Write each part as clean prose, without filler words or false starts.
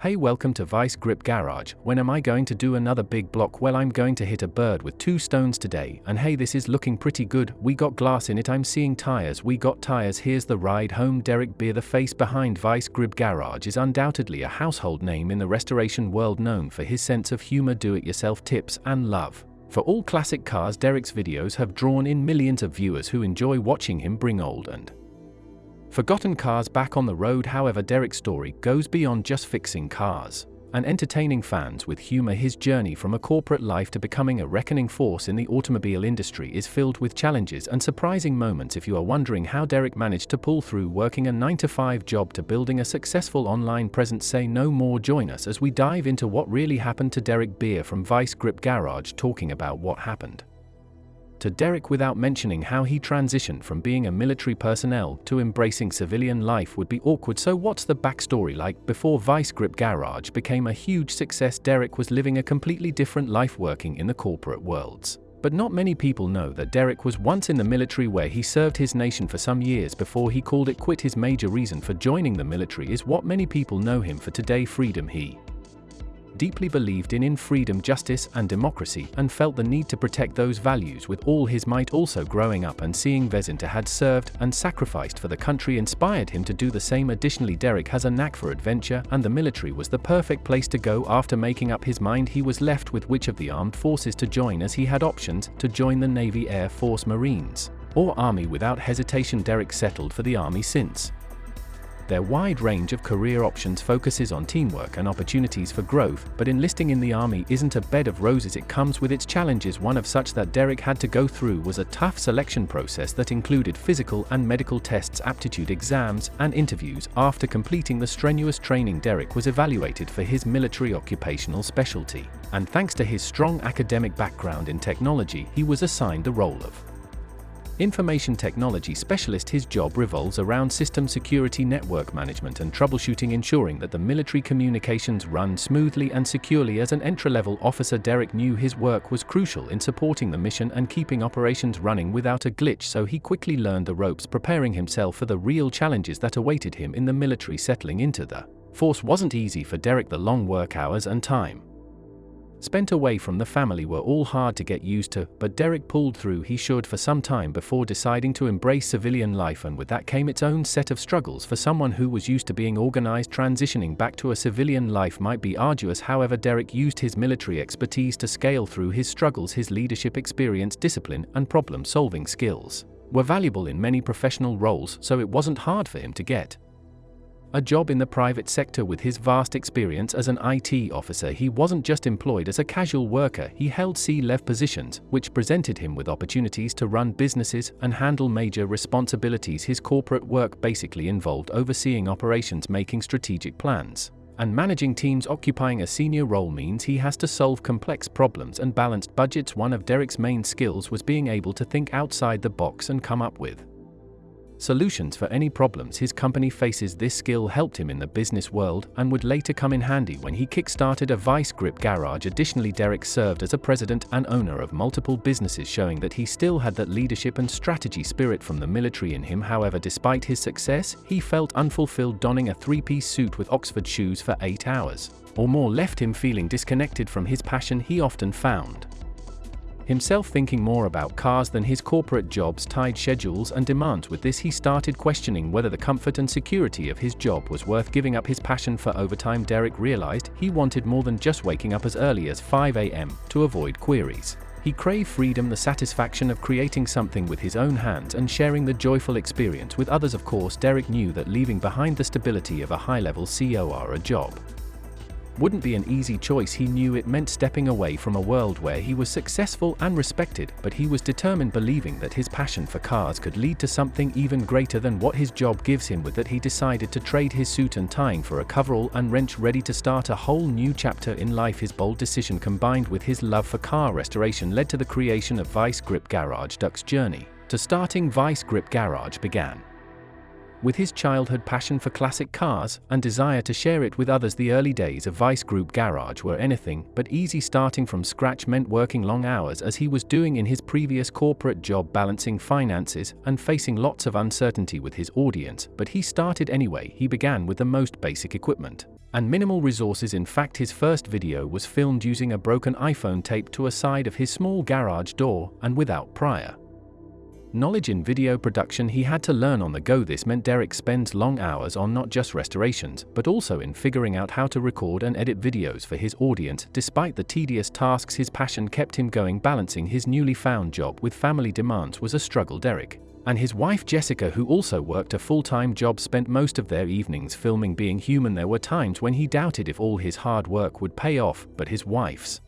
Hey, welcome to Vice Grip Garage. When am I going to do another big block? Well, I'm going to hit a bird with 2 stones today. And hey, this is looking pretty good. We got glass in it. I'm seeing tires. We got tires. Here's the ride home. Derek Bieri, the face behind Vice Grip Garage, is undoubtedly a household name in the restoration world, known for his sense of humor, do-it-yourself tips, and love for all classic cars. Derek's videos have drawn in millions of viewers who enjoy watching him bring old and forgotten cars back on the road. However, Derek's story goes beyond just fixing cars and entertaining fans with humor. His journey from a corporate life to becoming a reckoning force in the automobile industry is filled with challenges and surprising moments. If you are wondering how Derek managed to pull through working a 9-to-5 job to building a successful online presence, say no more. Join us as we dive into what really happened to Derek Bieri from Vice Grip Garage, talking about what happened to Derek without mentioning how he transitioned from being a military personnel to embracing civilian life would be awkward. So what's the backstory like? Before Vice Grip Garage became a huge success, Derek was living a completely different life, working in the corporate worlds. But not many people know that Derek was once in the military, where he served his nation for some years before he called it quit. His major reason for joining the military is what many people know him for today: freedom. He deeply believed in freedom, justice, and democracy, and felt the need to protect those values with all his might. Also, growing up and seeing Vezinta had served and sacrificed for the country inspired him to do the same. Additionally, Derek has a knack for adventure, and the military was the perfect place to go. After making up his mind, he was left with which of the armed forces to join, as he had options to join the Navy, Air Force, Marines, or Army. Without hesitation, Derek settled for the Army, since their wide range of career options focuses on teamwork and opportunities for growth. But enlisting in the Army isn't a bed of roses. It comes with its challenges. One of such that Derek had to go through was a tough selection process that included physical and medical tests, aptitude exams, and interviews. After completing the strenuous training, Derek was evaluated for his military occupational specialty, and thanks to his strong academic background in technology, he was assigned the role of Information Technology Specialist. His job revolves around system security, network management, and troubleshooting, ensuring that the military communications run smoothly and securely. As an entry-level officer, Derek knew his work was crucial in supporting the mission and keeping operations running without a glitch, so he quickly learned the ropes, preparing himself for the real challenges that awaited him in the military. Settling into the force wasn't easy for Derek. The long work hours and time spent away from the family were all hard to get used to, but Derek pulled through. He should for some time before deciding to embrace civilian life, and with that came its own set of struggles. For someone who was used to being organized, transitioning back to a civilian life might be arduous. However, Derek used his military expertise to scale through his struggles. His leadership experience, discipline, and problem-solving skills were valuable in many professional roles, so it wasn't hard for him to get a job in the private sector. With his vast experience as an IT officer, he wasn't just employed as a casual worker. He held C-level positions, which presented him with opportunities to run businesses and handle major responsibilities. His corporate work basically involved overseeing operations, making strategic plans, and managing teams. Occupying a senior role means he has to solve complex problems and balanced budgets. One of Derek's main skills was being able to think outside the box and come up with solutions for any problems his company faces. This skill helped him in the business world and would later come in handy when he kick-started a Vice Grip Garage. Additionally, Derek served as a president and owner of multiple businesses, showing that he still had that leadership and strategy spirit from the military in him. However, despite his success, he felt unfulfilled. Donning a 3-piece suit with Oxford shoes for 8 hours or more left him feeling disconnected from his passion. He often found himself thinking more about cars than his corporate job's tight schedules and demands. With this, he started questioning whether the comfort and security of his job was worth giving up. His passion for overtime, Derek realized he wanted more than just waking up as early as 5 a.m. to avoid queries. He craved freedom, the satisfaction of creating something with his own hands and sharing the joyful experience with others. Of course, Derek knew that leaving behind the stability of a high-level COR job wouldn't be an easy choice. He knew it meant stepping away from a world where he was successful and respected, but he was determined, believing that his passion for cars could lead to something even greater than what his job gives him. With that, he decided to trade his suit and tying for a coverall and wrench, ready to start a whole new chapter in life. His bold decision, combined with his love for car restoration, led to the creation of Vice Grip Garage. Derek's journey to starting Vice Grip Garage began with his childhood passion for classic cars and desire to share it with others. The early days of Vice Grip Garage were anything but easy. Starting from scratch meant working long hours, as he was doing in his previous corporate job, balancing finances and facing lots of uncertainty with his audience. But he started anyway. He began with the most basic equipment, and minimal resources. In fact, his first video was filmed using a broken iPhone taped to a side of his small garage door, and without prior knowledge in video production. He had to learn on the go. This meant Derek spends long hours on not just restorations, but also in figuring out how to record and edit videos for his audience. Despite the tedious tasks, his passion kept him going. Balancing his newly found job with family demands was a struggle. Derek and his wife Jessica, who also worked a full-time job, spent most of their evenings filming. Being human, there were times when he doubted if all his hard work would pay off, but his wife's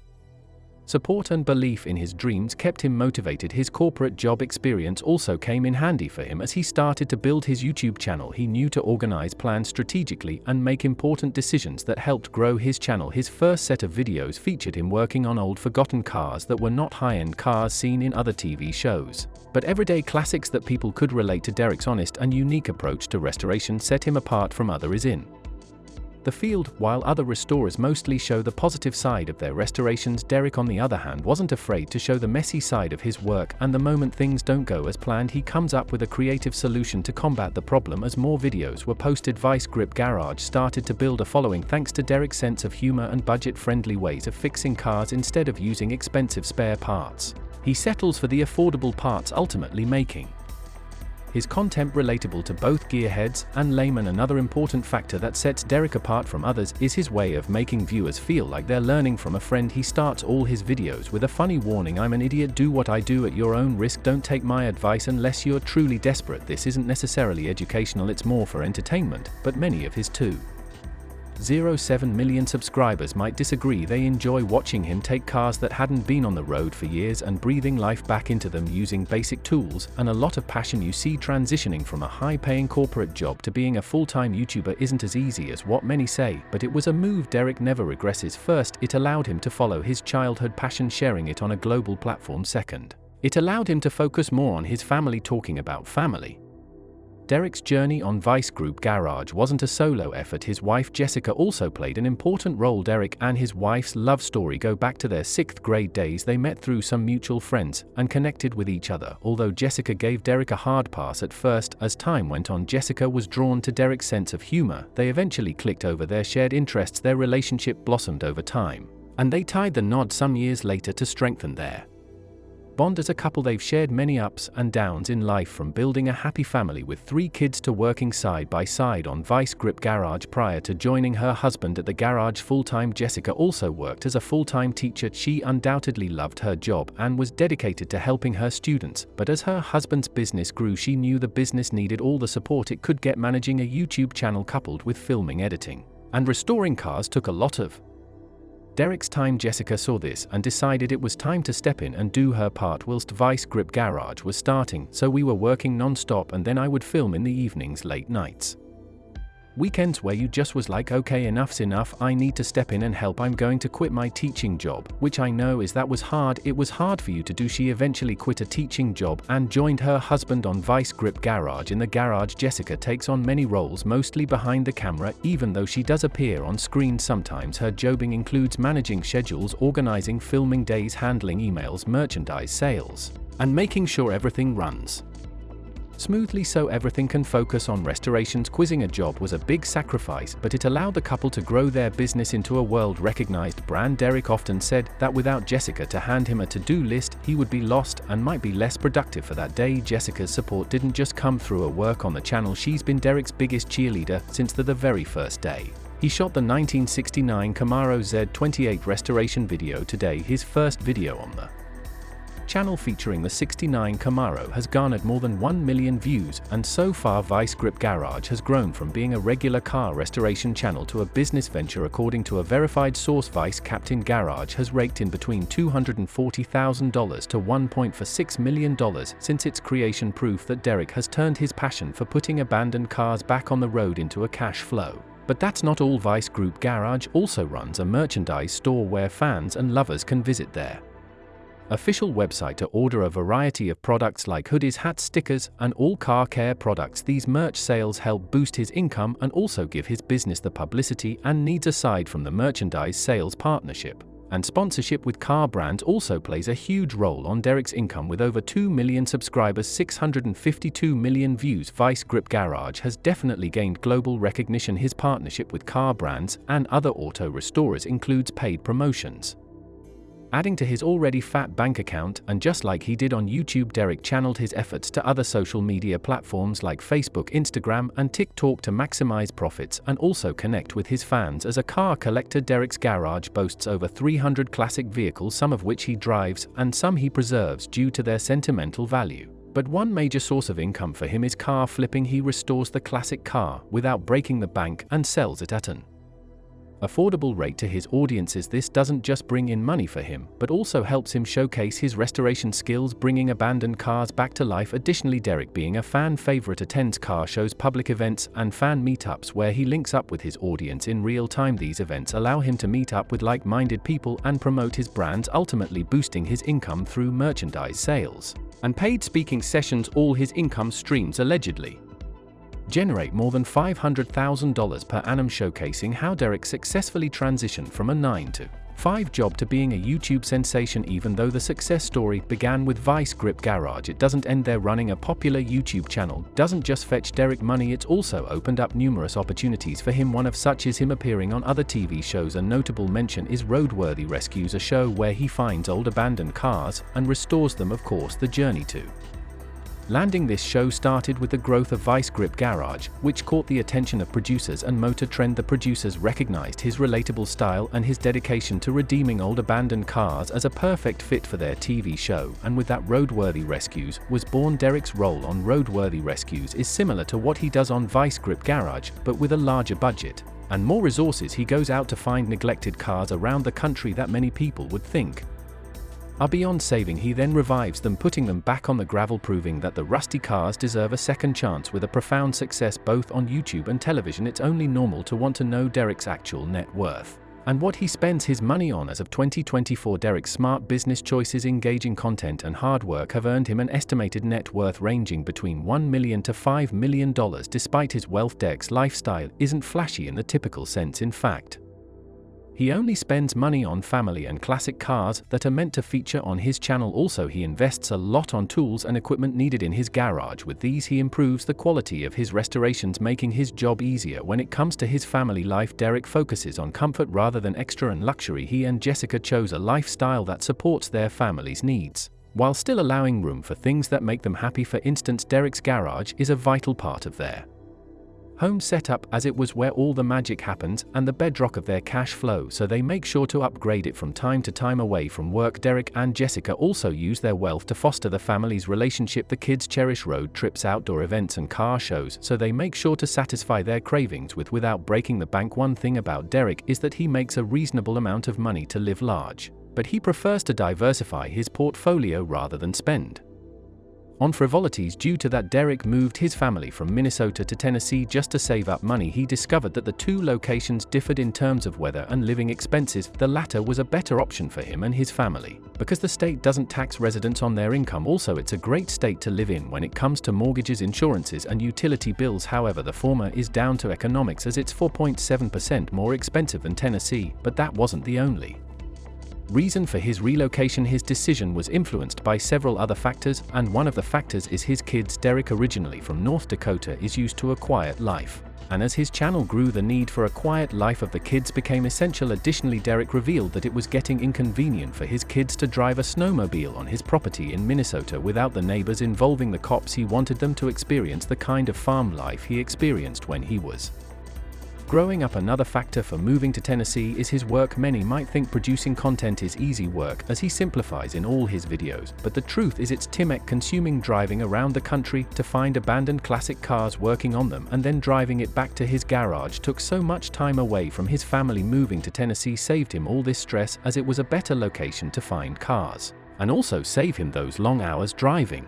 support and belief in his dreams kept him motivated. His corporate job experience also came in handy for him as he started to build his YouTube channel. He knew to organize, plan strategically, and make important decisions that helped grow his channel. His first set of videos featured him working on old forgotten cars that were not high-end cars seen in other TV shows, but everyday classics that people could relate to. Derek's honest and unique approach to restoration set him apart from others in the field. While other restorers mostly show the positive side of their restorations, Derek, on the other hand, wasn't afraid to show the messy side of his work, and the moment things don't go as planned, he comes up with a creative solution to combat the problem. As more videos were posted, Vice Grip Garage started to build a following thanks to Derek's sense of humor and budget-friendly ways of fixing cars. Instead of using expensive spare parts, he settles for the affordable parts, ultimately making his content relatable to both gearheads and laymen. Another important factor that sets Derek apart from others is his way of making viewers feel like they're learning from a friend. He starts all his videos with a funny warning: "I'm an idiot, do what I do at your own risk, don't take my advice unless you're truly desperate." This isn't necessarily educational, it's more for entertainment, but many of his 2.07 million subscribers might disagree. They enjoy watching him take cars that hadn't been on the road for years and breathing life back into them using basic tools and a lot of passion. You see, transitioning from a high-paying corporate job to being a full-time YouTuber isn't as easy as what many say, but it was a move Derek never regresses. First, it allowed him to follow his childhood passion, sharing it on a global platform. Second, it allowed him to focus more on his family, talking about family. Derek's journey on Vice Group Garage wasn't a solo effort. His wife Jessica also played an important role. Derek and his wife's love story go back to their 6th grade days. They met through some mutual friends and connected with each other. Although Jessica gave Derek a hard pass at first, as time went on, Jessica was drawn to Derek's sense of humor. They eventually clicked over their shared interests. Their relationship blossomed over time, and they tied the knot some years later to strengthen their bond as a couple. They've shared many ups and downs in life, from building a happy family with 3 kids to working side by side on Vice Grip Garage prior to joining her husband at the garage full-time. Jessica also worked as a full-time teacher. She undoubtedly loved her job and was dedicated to helping her students, but as her husband's business grew, she knew the business needed all the support it could get. Managing a YouTube channel coupled with filming, editing, and restoring cars took a lot of Derek's time. Jessica saw this and decided it was time to step in and do her part whilst Vice Grip Garage was starting. So we were working non-stop, and then I would film in the evenings, late nights, weekends, where you just was like, okay, enough's enough, I need to step in and help. I'm going to quit my teaching job, which I know is that was hard. It was hard for you to do. She eventually quit a teaching job and joined her husband on Vice Grip Garage. In the garage, Jessica takes on many roles, mostly behind the camera, even though she does appear on screen sometimes. Her jobbing includes managing schedules, organizing filming days, handling emails, merchandise sales, and making sure everything runs smoothly so everything can focus on restorations. Quizzing a job was a big sacrifice, but it allowed the couple to grow their business into a world-recognized brand. Derek often said that without Jessica to hand him a to-do list, he would be lost and might be less productive for that day. Jessica's support didn't just come through her work on the channel. She's been Derek's biggest cheerleader since the very first day he shot the 1969 Camaro Z28 restoration video. Today, his first video on the channel featuring the 69 Camaro has garnered more than 1 million views, and so far Vice Grip Garage has grown from being a regular car restoration channel to a business venture. According to a verified source, Vice Captain Garage has raked in between $240,000 to $1.46 million since its creation, proof that Derek has turned his passion for putting abandoned cars back on the road into a cash flow. But that's not all. Vice Group Garage also runs a merchandise store where fans and lovers can visit their official website to order a variety of products like hoodies, hats, stickers, and all car care products. These merch sales help boost his income and also give his business the publicity and needs aside from the merchandise sales partnership. And sponsorship with car brands also plays a huge role on Derek's income. With over 2 million subscribers, 652 million views, Vice Grip Garage has definitely gained global recognition. His partnership with car brands and other auto restorers includes paid promotions, adding to his already fat bank account. And just like he did on YouTube, Derek channeled his efforts to other social media platforms like Facebook, Instagram, and TikTok to maximize profits and also connect with his fans. As a car collector, Derek's garage boasts over 300 classic vehicles, some of which he drives and some he preserves due to their sentimental value. But one major source of income for him is car flipping. He restores the classic car without breaking the bank and sells it at an affordable rate to his audiences. This doesn't just bring in money for him, but also helps him showcase his restoration skills, bringing abandoned cars back to life. Additionally, Derek, being a fan favorite, attends car shows, public events, and fan meetups where he links up with his audience in real time. These events allow him to meet up with like-minded people and promote his brands, ultimately boosting his income through merchandise sales and paid speaking sessions. All his income streams allegedly generate more than $500,000 per annum, showcasing how Derek successfully transitioned from a 9-to-5 job to being a YouTube sensation. Even though the success story began with Vice Grip Garage, it doesn't end there. Running a popular YouTube channel doesn't just fetch Derek money, it's also opened up numerous opportunities for him. One of such is him appearing on other TV shows. A notable mention is Roadworthy Rescues, a show where he finds old abandoned cars and restores them. Of course, the journey to landing this show started with the growth of Vice Grip Garage, which caught the attention of producers and Motor Trend. The producers recognized his relatable style and his dedication to redeeming old abandoned cars as a perfect fit for their TV show, and with that, Roadworthy Rescues was born. Derek's role on Roadworthy Rescues is similar to what he does on Vice Grip Garage, but with a larger budget and more resources. He goes out to find neglected cars around the country that many people would think are beyond saving. He then revives them, putting them back on the gravel, proving that the rusty cars deserve a second chance. With a profound success both on YouTube and television, it's only normal to want to know Derek's actual net worth and what he spends his money on. As of 2024, Derek's smart business choices, engaging content, and hard work have earned him an estimated net worth ranging between $1 million to $5 million. Despite his wealth, Derek's lifestyle isn't flashy in the typical sense. In fact, he only spends money on family and classic cars that are meant to feature on his channel. Also, he invests a lot on tools and equipment needed in his garage. With these, he improves the quality of his restorations, making his job easier. When it comes to his family life, Derek focuses on comfort rather than extra and luxury. He and Jessica chose a lifestyle that supports their family's needs, while still allowing room for things that make them happy. For instance, Derek's garage is a vital part of their home setup, as it was where all the magic happens and the bedrock of their cash flow, so they make sure to upgrade it from time to time away from work. Derek and Jessica also use their wealth to foster the family's relationship. The kids cherish road trips, outdoor events, and car shows, so they make sure to satisfy their cravings without breaking the bank. One thing about Derek is that he makes a reasonable amount of money to live large, but he prefers to diversify his portfolio rather than spend on frivolities. Due to that, Derek moved his family from Minnesota to Tennessee just to save up money. He discovered that the two locations differed in terms of weather and living expenses. The latter was a better option for him and his family, because the state doesn't tax residents on their income. Also, it's a great state to live in when it comes to mortgages, insurances, and utility bills. However, the former is down to economics, as it's 4.7% more expensive than Tennessee. But that wasn't the only reason for his relocation. His decision was influenced by several other factors, and one of the factors is his kids. Derek, originally from North Dakota, is used to a quiet life, and as his channel grew, the need for a quiet life of the kids became essential. Additionally, Derek revealed that it was getting inconvenient for his kids to drive a snowmobile on his property in Minnesota without the neighbors involving the cops. He wanted them to experience the kind of farm life he experienced when he was growing up. Another factor for moving to Tennessee is his work. Many might think producing content is easy work, as he simplifies in all his videos, but the truth is it's time-consuming. Driving around the country to find abandoned classic cars, working on them, and then driving it back to his garage took so much time away from his family. Moving to Tennessee saved him all this stress, as it was a better location to find cars, and also save him those long hours driving.